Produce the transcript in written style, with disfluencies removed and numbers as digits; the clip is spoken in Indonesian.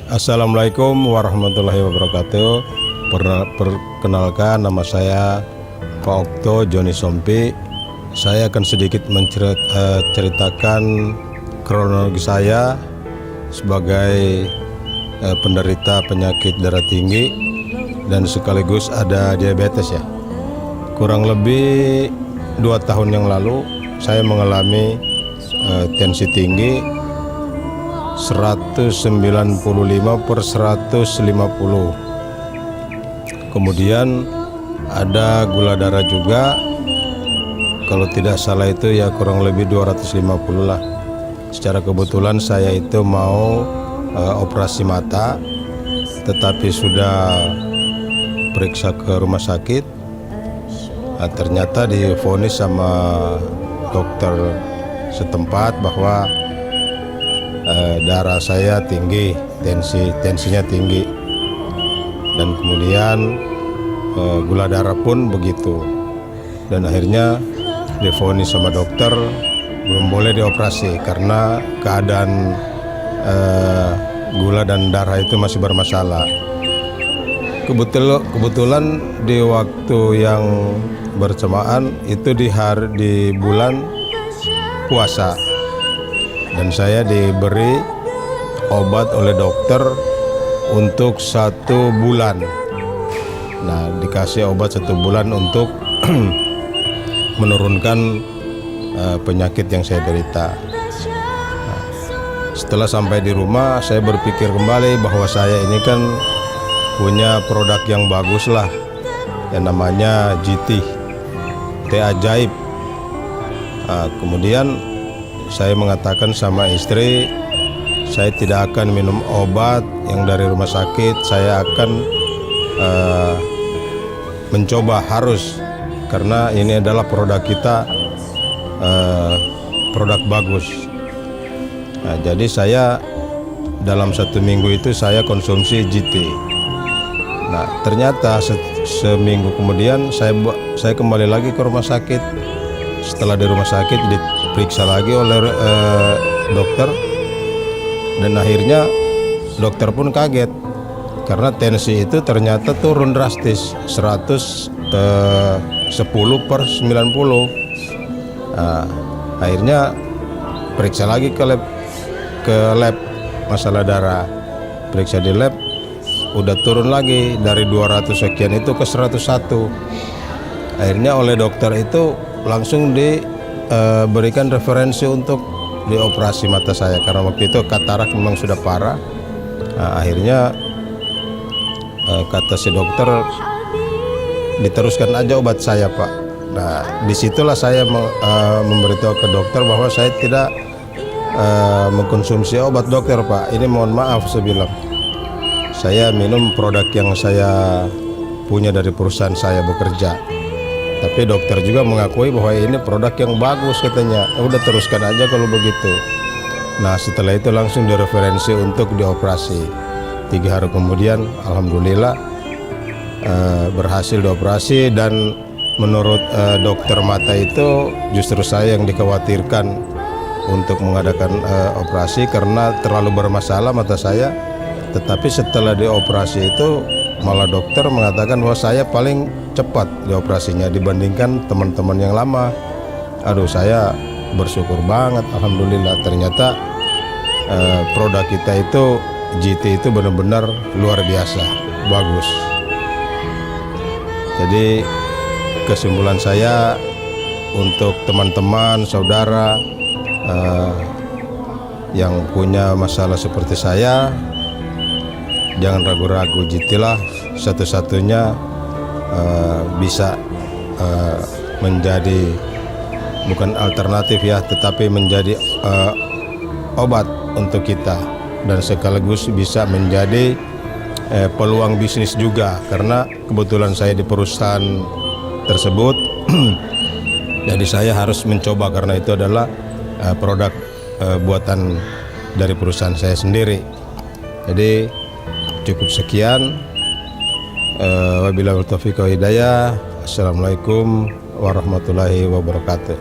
Assalamualaikum warahmatullahi wabarakatuh. Perkenalkan, nama saya Pak Okto Joni Sompi. Saya akan sedikit menceritakan kronologi saya sebagai penderita penyakit darah tinggi dan sekaligus ada diabetes ya. Kurang lebih 2 tahun yang lalu saya mengalami tensi tinggi 195/150. Kemudian ada gula darah juga, kalau tidak salah itu ya kurang lebih 250 lah. Secara kebetulan saya itu mau operasi mata, tetapi sudah periksa ke rumah sakit. Ternyata divonis sama dokter setempat bahwa darah saya tinggi, tensinya tinggi, dan kemudian gula darah pun begitu. Dan akhirnya divonis sama dokter belum boleh dioperasi karena keadaan gula dan darah itu masih bermasalah. Kebetulan di waktu yang bersamaan itu di bulan puasa, dan saya diberi obat oleh dokter untuk 1 bulan. Nah, dikasih obat 1 bulan untuk menurunkan penyakit yang saya derita. Nah, setelah sampai di rumah, saya berpikir kembali bahwa saya ini kan punya produk yang bagus lah, yang namanya GT, Teh Ajaib. Kemudian saya mengatakan sama istri, saya tidak akan minum obat yang dari rumah sakit, saya akan mencoba harus, karena ini adalah produk kita, produk bagus. Nah, jadi saya dalam 1 minggu itu saya konsumsi GT. Nah, ternyata seminggu kemudian saya kembali lagi ke rumah sakit. Setelah di rumah sakit diperiksa lagi oleh dokter, dan akhirnya dokter pun kaget karena tensi itu ternyata turun drastis 110/90. Nah, akhirnya periksa lagi ke lab masalah darah. Periksa di lab udah turun lagi dari 200 sekian itu ke 101. Akhirnya oleh dokter itu langsung diberikan referensi untuk dioperasi mata saya, karena waktu itu katarak memang sudah parah. Nah, akhirnya kata si dokter, diteruskan aja obat saya, Pak. Nah, disitulah saya memberitahu ke dokter bahwa saya tidak mengkonsumsi obat dokter, Pak. Ini mohon maaf, saya bilang, saya minum produk yang saya punya dari perusahaan saya bekerja. Tapi dokter juga mengakui bahwa ini produk yang bagus, katanya. Udah teruskan aja kalau begitu. Nah, setelah itu langsung direferensi untuk dioperasi. 3 hari kemudian alhamdulillah berhasil dioperasi, dan menurut dokter mata itu justru saya yang dikhawatirkan untuk mengadakan operasi karena terlalu bermasalah mata saya. Tetapi setelah dioperasi itu malah dokter mengatakan bahwa saya paling cepat dioperasinya dibandingkan teman-teman yang lama. Aduh, saya bersyukur banget, alhamdulillah. Ternyata produk kita itu GT itu benar-benar luar biasa bagus. Jadi kesimpulan saya untuk teman-teman saudara yang punya masalah seperti saya, jangan ragu-ragu, GT lah satu-satunya bisa menjadi bukan alternatif ya, tetapi menjadi obat untuk kita, dan sekaligus bisa menjadi peluang bisnis juga, karena kebetulan saya di perusahaan tersebut. Jadi saya harus mencoba karena itu adalah produk buatan dari perusahaan saya sendiri. Jadi cukup sekian. Wabillahi taufiq wal hidayah. Assalamualaikum warahmatullahi wabarakatuh.